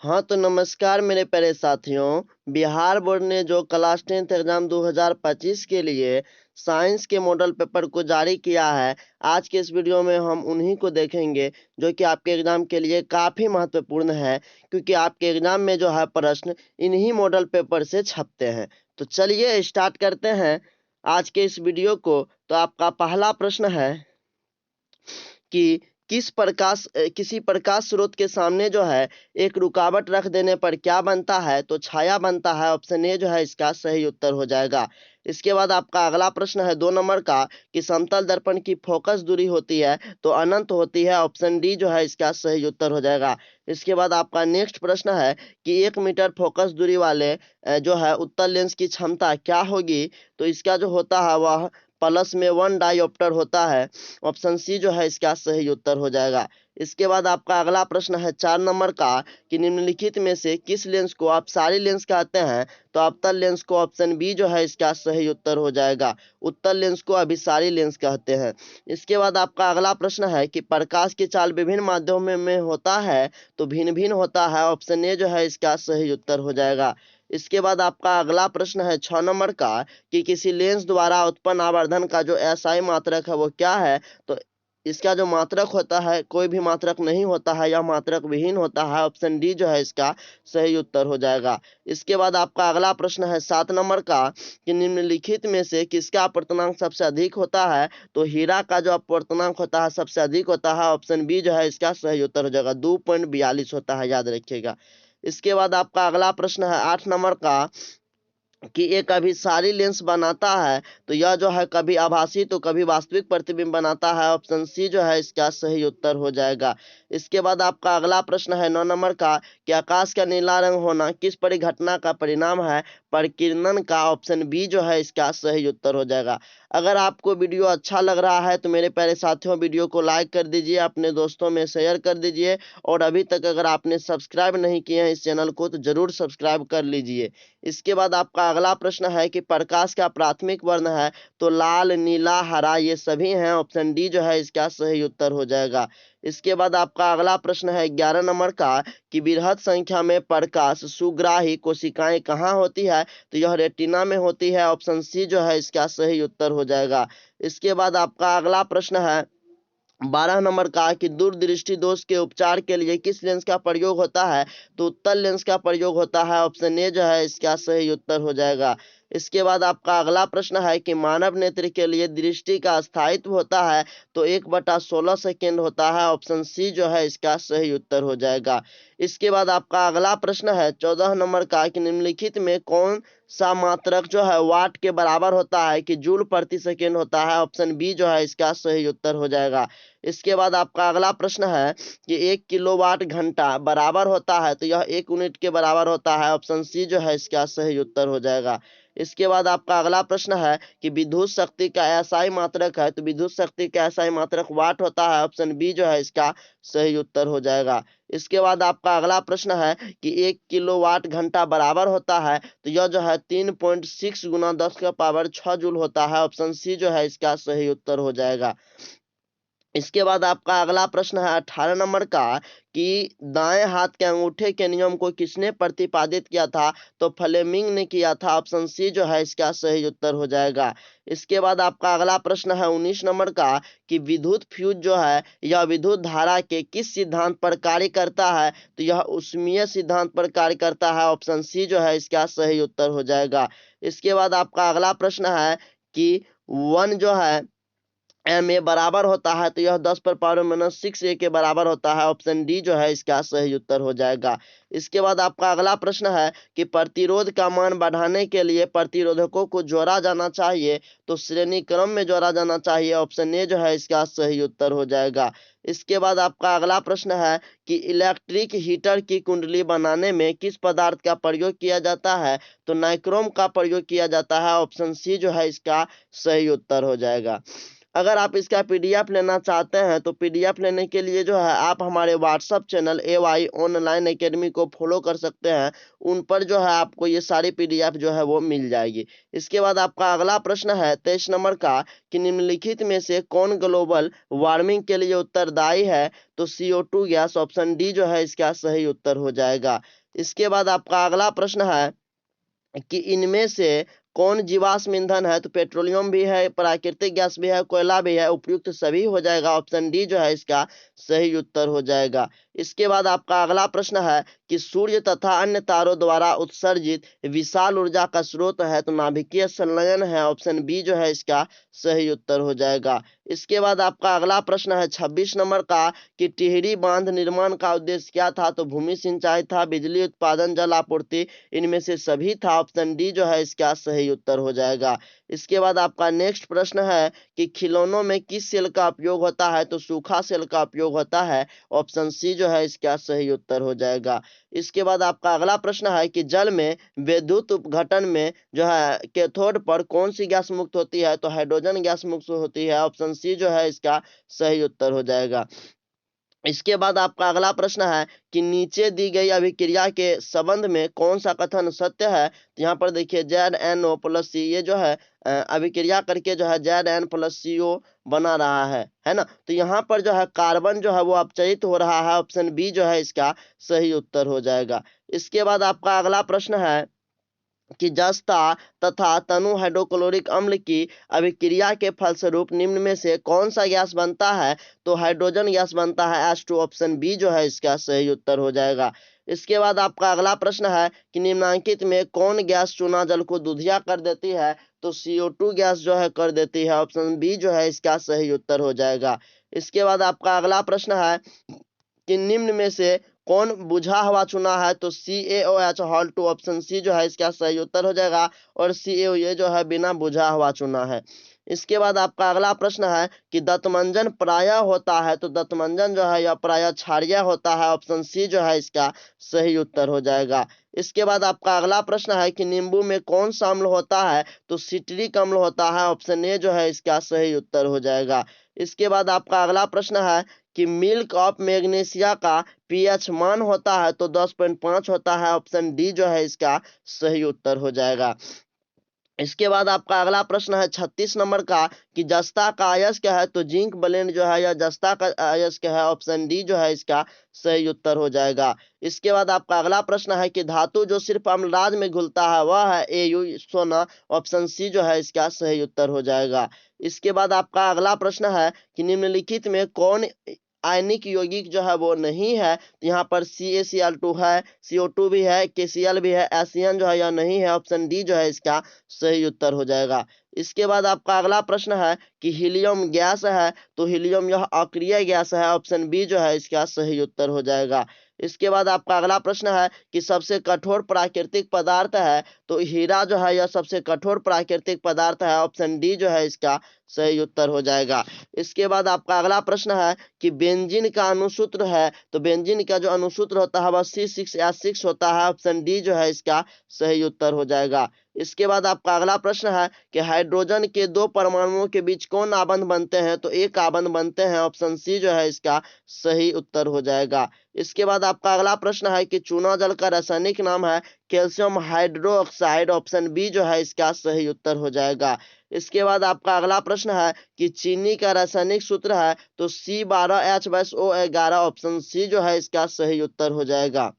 हाँ तो नमस्कार मेरे प्यारे साथियों। बिहार बोर्ड ने जो क्लास 10th एग्जाम 2025 के लिए साइंस के मॉडल पेपर को जारी किया है, आज के इस वीडियो में हम उन्हीं को देखेंगे जो कि आपके एग्जाम के लिए काफ़ी महत्वपूर्ण है, क्योंकि आपके एग्जाम में जो है प्रश्न इन्हीं मॉडल पेपर से छपते हैं। तो चलिए स्टार्ट करते हैं आज के इस वीडियो को। तो आपका पहला प्रश्न है कि किसी प्रकाश स्रोत के सामने जो है एक रुकावट रख देने पर क्या बनता है? तो छाया बनता है। ऑप्शन ए जो है इसका सही उत्तर हो जाएगा। इसके बाद आपका अगला प्रश्न है 2 नंबर का कि समतल दर्पण की फोकस दूरी होती है तो अनंत होती है। ऑप्शन डी जो है इसका सही उत्तर हो जाएगा। इसके बाद आपका नेक्स्ट प्रश्न है कि 1 मीटर फोकस दूरी वाले जो है उत्तल लेंस की क्षमता क्या होगी? तो इसका जो होता है वह +1 डायोप्टर होता है। ऑप्शन सी जो है इसका सही उत्तर हो जाएगा। इसके बाद आपका अगला प्रश्न है 4 नंबर का कि निम्नलिखित में से किस लेंस को अपसारी लेंस कहते हैं? तो अवतल लेंस को ऑप्शन बी जो है इसका सही उत्तर हो जाएगा। उत्तल लेंस को अभिसारी लेंस कहते हैं। इसके बाद आपका अगला प्रश्न है कि प्रकाश की चाल विभिन्न माध्यमों में होता है तो भिन्न भिन्न होता है। ऑप्शन ए जो है इसका सही उत्तर हो जाएगा। इसके बाद आपका अगला प्रश्न है 6 नंबर का कि किसी लेंस द्वारा उत्पन्न आवर्धन का जो एसआई मात्रक है वो क्या है? तो इसका जो मात्रक होता है कोई भी मात्रक नहीं होता है, यह मात्रक विहीन होता है। ऑप्शन डी जो है इसका सही उत्तर हो जाएगा। इसके बाद आपका अगला प्रश्न है 7 नंबर का कि निम्नलिखित में से किसका अपवर्तनांक सबसे अधिक होता है? तो हीरा का जो अपवर्तनांक होता है सबसे अधिक होता है। ऑप्शन बी जो है इसका सही उत्तर हो जाएगा। 2.42 होता है, याद रखिएगा। इसके बाद आपका अगला प्रश्न है 8 नंबर का कि एक अभिसारी लेंस बनाता है तो यह जो है कभी आभासी तो कभी वास्तविक प्रतिबिंब बनाता है। ऑप्शन सी जो है इसका सही उत्तर हो जाएगा। इसके बाद आपका अगला प्रश्न है 9 नंबर का कि आकाश का नीला रंग होना किस परिघटना का परिणाम है? परिकिरणन का। ऑप्शन बी जो है इसका सही उत्तर हो जाएगा। अगर आपको वीडियो अच्छा लग रहा है तो मेरे प्यारे साथियों वीडियो को लाइक कर दीजिए, अपने दोस्तों में शेयर कर दीजिए, और अभी तक अगर आपने सब्सक्राइब नहीं किए हैं इस चैनल को तो जरूर सब्सक्राइब कर लीजिए। इसके बाद आपका अगला प्रश्न है कि प्रकाश का प्राथमिक वर्ण है? तो लाल, नीला, हरा ये सभी हैं। ऑप्शन डी जो है इसका सही उत्तर हो जाएगा। इसके बाद आपका अगला प्रश्न है 11 नंबर का कि बृहद संख्या में प्रकाश सुग्राही कोशिकाएं कहाँ होती है? तो यह रेटिना में होती है। ऑप्शन सी जो है इसका सही उत्तर हो जाएगा। इसके बाद आपका अगला प्रश्न है 12 नंबर का कि दूरदृष्टि दोष के उपचार के लिए किस लेंस का प्रयोग होता है? तो उत्तल लेंस का प्रयोग होता है। ऑप्शन ए जो है इसका सही उत्तर हो जाएगा। इसके बाद आपका अगला प्रश्न है कि मानव नेत्र के लिए दृष्टि का स्थायित्व होता है तो 1/16 सेकेंड होता है। ऑप्शन सी जो है इसका सही उत्तर हो जाएगा। इसके बाद आपका अगला प्रश्न है 14 नंबर का कि निम्नलिखित में कौन सा मात्रक जो है वाट के बराबर होता है? कि जूल प्रति सेकेंड होता है। ऑप्शन बी जो है इसका सही उत्तर हो जाएगा। इसके बाद आपका अगला प्रश्न है कि 1 किलोवाट घंटा बराबर होता है तो यह 1 यूनिट के बराबर होता है। ऑप्शन सी जो है इसका सही उत्तर हो जाएगा। इसके बाद आपका अगला प्रश्न है कि विद्युत शक्ति का एसआई मात्रक है? तो विद्युत शक्ति का एसआई मात्रक वाट होता है। ऑप्शन बी जो है इसका सही उत्तर हो जाएगा। इसके बाद आपका अगला प्रश्न है कि 1 किलोवाट घंटा बराबर होता है तो यह जो है 3.6 गुना 10 की पावर 6 जूल होता है। ऑप्शन सी जो है इसका सही उत्तर हो जाएगा। इसके बाद आपका अगला प्रश्न है 18 नंबर का कि दाएं हाथ के अंगूठे के नियम को किसने प्रतिपादित किया था? तो फ्लेमिंग ने किया था। ऑप्शन सी जो है इसका सही उत्तर हो जाएगा। इसके बाद आपका अगला प्रश्न है 19 नंबर का कि विद्युत फ्यूज जो है यह विद्युत धारा के किस सिद्धांत पर कार्य करता है? तो यह ऊष्मीय सिद्धांत पर कार्य करता है। ऑप्शन सी जो है इसका सही उत्तर हो जाएगा। इसके बाद आपका अगला प्रश्न है कि वन जो है एम ए बराबर होता है तो यह 10 पर पावर -6 ए के बराबर होता है। ऑप्शन डी जो है इसका सही उत्तर हो जाएगा। इसके बाद आपका अगला प्रश्न है कि प्रतिरोध का मान बढ़ाने के लिए प्रतिरोधकों को जोड़ा जाना चाहिए तो श्रेणी क्रम में जोड़ा जाना चाहिए। ऑप्शन ए जो है इसका सही उत्तर हो जाएगा। इसके बाद आपका अगला प्रश्न है कि इलेक्ट्रिक हीटर की कुंडली बनाने में किस पदार्थ का प्रयोग किया जाता है? तो नाइक्रोम का प्रयोग किया जाता है। ऑप्शन सी जो है इसका सही उत्तर हो जाएगा। अगर आप इसका पीडीएफ लेना चाहते हैं तो पीडीएफ लेने के लिए जो है आप हमारे WhatsApp channel AY online academy को फॉलो कर सकते हैं। उन पर जो है आपको ये सारी पीडीएफ जो है वो मिल जाएगी। इसके बाद आपका अगला प्रश्न है 23 नंबर का कि निम्नलिखित में से कौन ग्लोबल वार्मिंग के लिए उत्तरदायी है? तो CO2 गैस, ऑप्शन डी जो है इसका सही उत्तर हो जाएगा। इसके बाद आपका अगला प्रश्न है कि इनमें से कौन जीवाश्म ईंधन है? तो पेट्रोलियम भी है, प्राकृतिक गैस भी है, कोयला भी है, उपयुक्त सभी हो जाएगा। ऑप्शन डी जो है इसका सही उत्तर हो जाएगा। इसके बाद आपका अगला प्रश्न है कि सूर्य तथा अन्य तारों द्वारा उत्सर्जित विशाल ऊर्जा का स्रोत है? तो नाभिकीय संलयन है। ऑप्शन बी जो है इसका सही उत्तर हो जाएगा। इसके बाद आपका अगला प्रश्न है 26 नंबर का कि टिहरी बांध निर्माण का उद्देश्य क्या था? तो भूमि सिंचाई था, बिजली उत्पादन, जल आपूर्ति, इनमें से सभी था। ऑप्शन डी जो है इसका सही उत्तर हो जाएगा। इसके बाद आपका नेक्स्ट प्रश्न है कि खिलौनों में किस सेल का उपयोग होता है? तो सूखा सेल का उपयोग होता है। ऑप्शन सी जो है इसका सही उत्तर हो जाएगा। इसके बाद आपका अगला प्रश्न है कि जल में विद्युत उपघटन में जो है कैथोड पर कौन सी गैस मुक्त होती है? तो हाइड्रोजन गैस मुक्त होती है। ऑप्शन सी जो है इसका सही उत्तर हो जाएगा। इसके बाद आपका अगला प्रश्न है कि नीचे दी गई अभिक्रिया के संबंध में कौन सा कथन सत्य है? तो यहाँ पर देखिए ZnO+C ये जो है अभिक्रिया करके जो है Zn+CO बना रहा है ना। तो यहाँ पर जो है कार्बन जो है वो अपचयित हो रहा है। ऑप्शन बी जो है इसका सही उत्तर हो जाएगा। इसके बाद आपका अगला प्रश्न है कि जस्ता तथा तनु हाइड्रोक्लोरिक अम्ल की अभिक्रिया के फलस्वरूप निम्न में से कौन सा गैस बनता है? तो हाइड्रोजन गैस बनता है H2। ऑप्शन बी जो है इसका सही उत्तर हो जाएगा। इसके बाद आपका अगला प्रश्न है कि निम्नलिखित में कौन गैस चूना जल को दूधिया कर देती है? तो CO2 गैस जो है कर देती है। ऑप्शन बी जो है इसका सही उत्तर हो जाएगा। इसके बाद आपका अगला प्रश्न है कि निम्न में से कौन बुझा हुआ चुना है? तो CaOH हॉल 2। ऑप्शन सी जो है इसका सही उत्तर हो जाएगा। और CaO ये जो है बिना बुझा हुआ चुना है। इसके बाद आपका अगला प्रश्न है कि दंतमंजन प्रायः होता है? तो दंतमंजन जो है यह प्रायः क्षारीय होता है। ऑप्शन सी जो है इसका सही उत्तर हो जाएगा। इसके बाद आपका अगला प्रश्न है कि नींबू में कौन सा अम्ल होता है? तो सिट्रिक अम्ल होता है। ऑप्शन ए जो है इसका सही उत्तर हो जाएगा। इसके बाद आपका अगला प्रश्न है कि मिल्क ऑफ मैग्नीशिया का pH मान होता है? तो 10.5 होता है। ऑप्शन डी जो है इसका सही उत्तर हो जाएगा। इसके बाद आपका अगला प्रश्न है 36 नंबर का कि जस्ता का अयस्क है? तो जिंक ब्लेंड जो है या जस्ता का अयस्क है। ऑप्शन डी जो है इसका सही उत्तर हो जाएगा। इसके बाद आपका अगला प्रश्न है कि धातु जो सिर्फ अम्लराज में घुलता है वह है Au सोना। ऑप्शन सी जो है इसका सही उत्तर हो जाएगा। इसके बाद आपका अगला प्रश्न है कि निम्नलिखित में कौन आयनिक यौगिक जो है वो नहीं है? तो यहाँ पर CaCl2 है, CO2 भी है, KCl भी है, एसियन जो है यह नहीं है। ऑप्शन डी जो है इसका सही उत्तर हो जाएगा। इसके बाद आपका अगला प्रश्न है कि हीलियम गैस है? तो हीलियम यह अक्रिय गैस है। ऑप्शन बी जो है इसका सही उत्तर हो जाएगा। इसके बाद आपका अगला प्रश्न है कि सबसे कठोर प्राकृतिक पदार्थ है? तो हीरा जो है यह सबसे कठोर प्राकृतिक पदार्थ है। ऑप्शन डी जो है इसका सही उत्तर हो जाएगा। इसके बाद आपका अगला प्रश्न है कि बेंजीन का अणुसूत्र है? तो बेंजीन का जो अणुसूत्र होता है वह C6H6 होता है। ऑप्शन डी जो है इसका सही उत्तर हो जाएगा। इसके बाद आपका अगला प्रश्न है कि हाइड्रोजन के दो परमाणुओं के बीच कौन आबंध बनते हैं? तो एक आबंध बनते हैं। ऑप्शन सी जो है इसका सही उत्तर हो जाएगा। इसके बाद आपका अगला प्रश्न है कि चूना जल का रासायनिक नाम है कैल्शियम हाइड्रोक्साइड। ऑप्शन बी जो है इसका सही उत्तर हो जाएगा। इसके बाद आपका अगला प्रश्न है कि चीनी का रासायनिक सूत्र है? तो C12H+O11। ऑप्शन सी जो है इसका सही उत्तर हो जाएगा।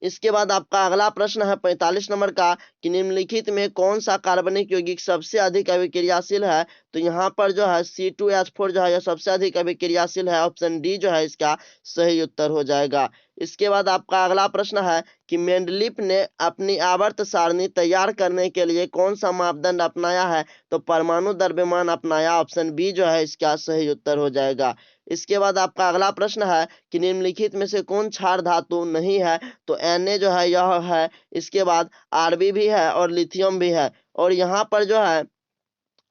इसके बाद आपका अगला प्रश्न है 45 नंबर का कि निम्नलिखित में कौन सा कार्बनिक यौगिक सबसे अधिक अभिक्रियाशील है? तो यहाँ पर जो है C2H4 जो है यह सबसे अधिक अभिक्रियाशील है। ऑप्शन डी जो है इसका सही उत्तर हो जाएगा। इसके बाद आपका अगला प्रश्न है कि मेंडलीफ ने अपनी आवर्त सारणी तैयार करने के लिए कौन सा मापदंड अपनाया है? तो परमाणु द्रव्यमान अपनाया। ऑप्शन बी जो है इसका सही उत्तर हो जाएगा। इसके बाद आपका अगला प्रश्न है कि निम्नलिखित में से कौन क्षार धातु नहीं है? तो Na जो है यह है। इसके बाद Rb भी है और लिथियम भी है। और यहाँ पर जो है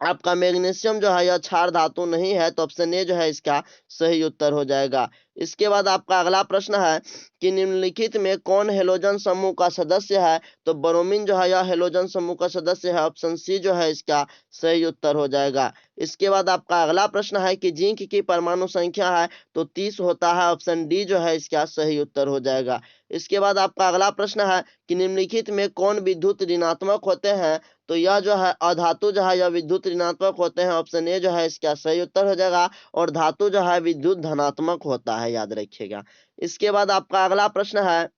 आपका मैग्नीशियम जो है यह क्षार धातु नहीं है, तो ऑप्शन ए जो है इसका सही उत्तर हो जाएगा। इसके बाद आपका अगला प्रश्न है कि निम्नलिखित में कौन हेलोजन समूह का सदस्य है, तो ब्रोमीन जो है यह हेलोजन समूह का सदस्य है, ऑप्शन सी जो है इसका सही उत्तर हो जाएगा। इसके बाद आपका अगला प्रश्न है कि जिंक की परमाणु संख्या है तो 30 होता है, ऑप्शन डी जो है इसका सही उत्तर हो जाएगा। इसके बाद आपका अगला प्रश्न है कि निम्नलिखित में कौन विद्युत ऋणात्मक होते हैं, तो यह जो है अधातु जो है यह विद्युत ऋणात्मक होते हैं, ऑप्शन ए जो है इसका सही उत्तर हो जाएगा। और धातु जो है विद्युत धनात्मक होता है, याद रखिएगा। इसके बाद आपका अगला प्रश्न है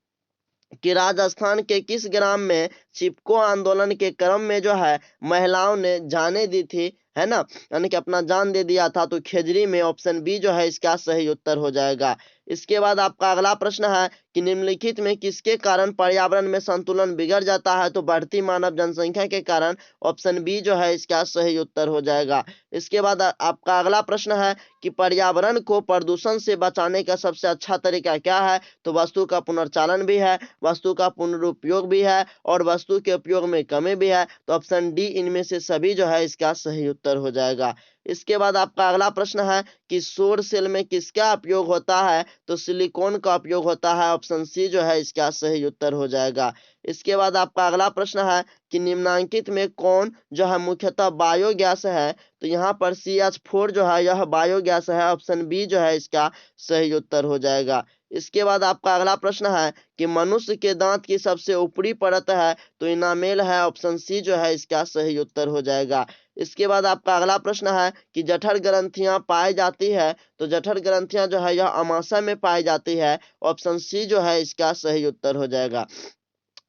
कि राजस्थान के किस ग्राम में चिपको आंदोलन के क्रम में जो है महिलाओं ने जाने दी थी, है ना, यानी कि अपना जान दे दिया था, तो खेजड़ी में, ऑप्शन बी जो है इसका सही उत्तर हो जाएगा। इसके बाद आपका अगला प्रश्न है कि निम्नलिखित में किसके कारण पर्यावरण में संतुलन बिगड़ जाता है, तो बढ़ती मानव जनसंख्या के कारण, ऑप्शन बी जो है इसका सही उत्तर हो जाएगा। इसके बाद आपका अगला प्रश्न है कि पर्यावरण को प्रदूषण से बचाने का सबसे अच्छा तरीका क्या है, तो वस्तु का पुनर्चालन भी है, वस्तु का पुनरुपयोग भी है और वस्तु के उपयोग में कमी भी है, तो ऑप्शन डी इनमें से सभी जो है इसका सही उत्तर हो जाएगा। इसके बाद आपका अगला प्रश्न है कि सौर सेल में किसका उपयोग होता है, तो सिलिकॉन का उपयोग होता है, ऑप्शन सी जो है इसका सही उत्तर हो जाएगा। इसके बाद आपका अगला प्रश्न है कि निम्नांकित में कौन जो है मुख्यतः बायोगैस है, तो यहाँ पर CH4 जो है यह बायोगैस है, ऑप्शन बी जो है इसका सही उत्तर हो जाएगा। इसके बाद आपका अगला प्रश्न है कि मनुष्य के दांत की सबसे ऊपरी परत है, तो इनामेल है, ऑप्शन सी जो है इसका सही उत्तर हो जाएगा। इसके बाद आपका अगला प्रश्न है कि जठर ग्रंथियां पाई जाती है, तो जठर ग्रंथियां जो है यह अमाशय में पाई जाती है, ऑप्शन सी जो है इसका सही उत्तर हो जाएगा।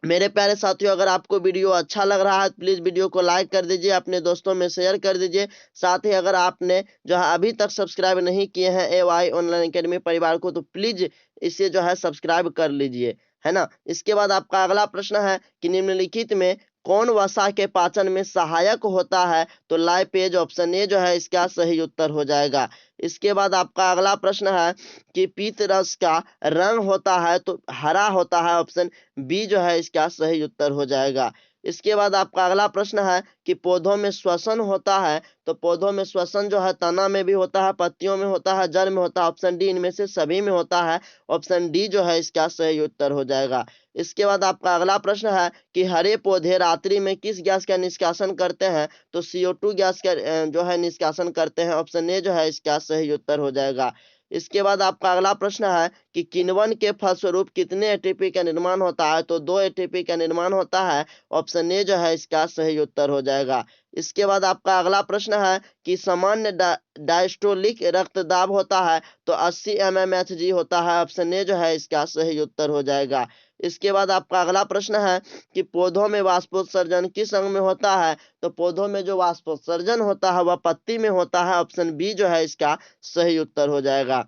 मेरे प्यारे साथियों, अगर आपको वीडियो अच्छा लग रहा है तो प्लीज वीडियो को लाइक कर दीजिए, अपने दोस्तों में शेयर कर दीजिए। साथ ही अगर आपने जो है अभी तक सब्सक्राइब नहीं किए हैं AY ऑनलाइन एकेडमी परिवार को, तो प्लीज इसे जो है सब्सक्राइब कर लीजिए, है ना। इसके बाद आपका अगला प्रश्न है कि निम्नलिखित में कौन वसा के पाचन में सहायक होता है, तो लाइपेज, ऑप्शन ए जो है इसका सही उत्तर हो जाएगा। इसके बाद आपका अगला प्रश्न है कि पीत रस का रंग होता है तो हरा होता है, ऑप्शन बी जो है इसका सही उत्तर हो जाएगा। इसके बाद आपका अगला प्रश्न है कि पौधों में श्वसन होता है, तो पौधों में श्वसन जो है तना में भी होता है, पत्तियों में होता है, जड़ में होता है, ऑप्शन डी इनमें से सभी में होता है, ऑप्शन डी जो है इसका सही उत्तर हो जाएगा। इसके बाद आपका अगला प्रश्न है कि हरे पौधे रात्रि में किस गैस का निष्कासन करते हैं, तो CO2 गैस का जो है निष्कासन करते हैं, ऑप्शन ए जो है इसका सही उत्तर हो जाएगा। इसके बाद आपका अगला प्रश्न है कि किण्वन के फलस्वरूप कितने ATP का निर्माण होता है, तो 2 ATP का निर्माण होता है, ऑप्शन ए जो है इसका सही उत्तर हो जाएगा। इसके बाद आपका अगला प्रश्न है कि सामान्य डायस्टोलिक रक्तदाब होता है तो 80 mmHg होता है, ऑप्शन ए जो है इसका सही उत्तर हो जाएगा। इसके बाद आपका अगला प्रश्न है कि पौधों में वाष्पोत्सर्जन किस अंग में होता है, तो पौधों में जो वाष्पोत्सर्जन होता है वह पत्ती में होता है, ऑप्शन बी जो है इसका सही उत्तर हो जाएगा।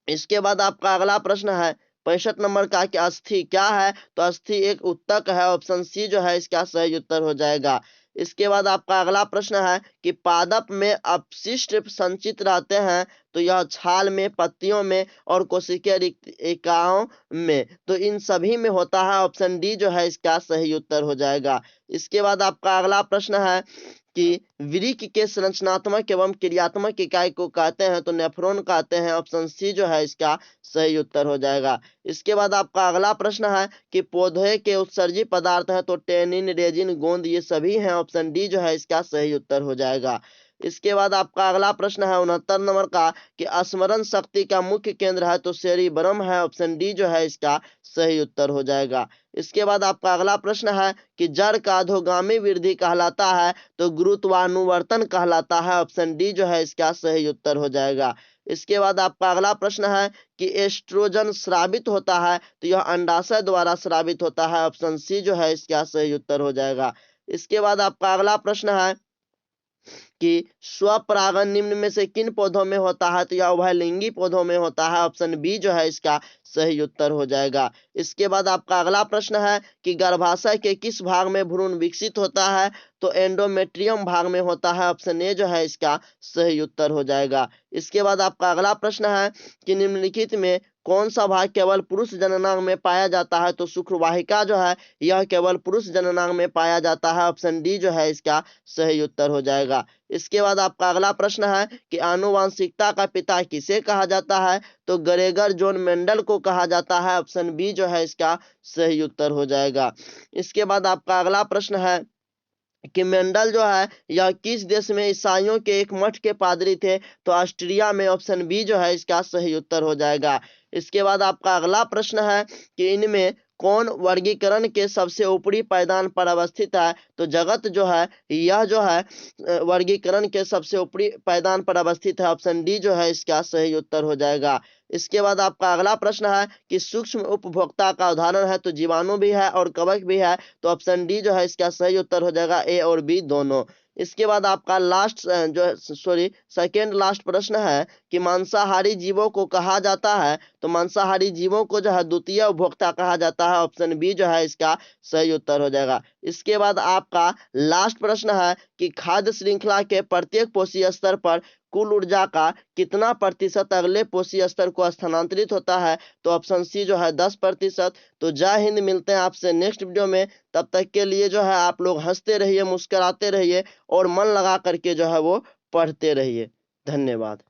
इसके बाद आपका अगला प्रश्न है 65 नंबर का कि अस्थि क्या है, तो अस्थि एक उत्तक है, ऑप्शन सी जो है इसका सही उत्तर हो जाएगा। इसके बाद आपका अगला प्रश्न है कि पादप में अपशिष्ट संचित रहते हैं, तो यह छाल में, पत्तियों में और कोशिकीय इकाओं में, तो इन सभी में होता है, ऑप्शन डी जो है इसका सही उत्तर हो जाएगा। इसके बाद आपका अगला प्रश्न है कि वृक्क के संरचनात्मक एवं क्रियात्मक इकाई को कहते हैं, तो नेफ्रॉन कहते हैं, ऑप्शन सी जो है इसका सही उत्तर हो जाएगा। इसके बाद आपका अगला प्रश्न है कि पौधे के उत्सर्जी पदार्थ हैं, तो टेनिन, रेजिन, गोंद ये सभी हैं, ऑप्शन डी जो है इसका सही उत्तर हो जाएगा। इसके बाद आपका अगला प्रश्न है 69 नंबर का कि स्मरण शक्ति का मुख्य केंद्र है, तो सेरिब्रम है, ऑप्शन डी जो है इसका सही उत्तर हो जाएगा। इसके बाद आपका अगला प्रश्न है कि जड़ का अधोगामी वृद्धि कहलाता है, तो गुरुत्वानुवर्तन कहलाता है, ऑप्शन डी जो है इसका सही उत्तर हो जाएगा। इसके बाद आपका अगला प्रश्न है कि एस्ट्रोजन स्रावित होता है, तो यह अंडाशय द्वारा स्रावित होता है, ऑप्शन सी जो है इसका सही उत्तर हो जाएगा। इसके बाद आपका अगला प्रश्न है कि स्वपरागन निम्न में से किन पौधों में होता है, तो यह उभयलिंगी पौधों में होता है, ऑप्शन बी जो है इसका सही उत्तर हो जाएगा। इसके बाद आपका अगला प्रश्न है कि गर्भाशय के किस भाग में भ्रूण विकसित होता है, तो एंडोमेट्रियम भाग में होता है, ऑप्शन ए जो है इसका सही उत्तर हो जाएगा। इसके बाद आपका अगला प्रश्न है कि निम्नलिखित में कौन सा भाग केवल पुरुष जननांग में पाया जाता है? तो शुक्रवाहिका जो है यह केवल पुरुष जननांग में पाया जाता है। ऑप्शन डी जो है इसका सही उत्तर हो जाएगा। इसके बाद आपका अगला प्रश्न है कि आनुवांशिकता का पिता किसे कहा जाता है? तो ग्रेगर जॉन मेंडल को कहा जाता है। ऑप्शन बी जो है इसका सही उत्तर हो जाएगा। इसके बाद आपका अगला प्रश्न है कि मेंडल जो है यह किस देश में ईसाइयों के एक मठ के पादरी थे? तो ऑस्ट्रिया में। ऑप्शन बी जो है इसका सही उत्तर हो जाएगा। इसके बाद आपका अगला प्रश्न है कि इनमें कौन वर्गीकरण के सबसे ऊपरी पायदान पर अवस्थित है? तो जगत जो है यह जो है वर्गीकरण के सबसे ऊपरी पायदान पर अवस्थित है। ऑप्शन डी जो है इसका सही उत्तर हो जाएगा। इसके बाद आपका अगला प्रश्न है कि सूक्ष्म उपभोक्ता का उदाहरण है? तो जीवाणु भी है और कवक भी है। तो ऑप्शन डी जो है इसका सही उत्तर हो जाएगा, ए और बी दोनों। इसके बाद आपका सेकेंड लास्ट प्रश्न है कि मांसाहारी जीवों को कहा जाता है? तो मांसाहारी जीवों को जो है द्वितीय उपभोक्ता कहा जाता है। ऑप्शन बी जो है इसका सही उत्तर हो जाएगा। इसके बाद आपका लास्ट प्रश्न है कि खाद्य श्रृंखला के प्रत्येक पोषी स्तर पर कुल ऊर्जा का कितना प्रतिशत अगले पोषी स्तर को स्थानांतरित होता है? तो ऑप्शन सी जो है 10%। तो जय हिंद, मिलते हैं आपसे नेक्स्ट वीडियो में। तब तक के लिए जो है आप लोग हंसते रहिए, मुस्कुराते रहिए और मन लगा करके जो है वो पढ़ते रहिए। धन्यवाद।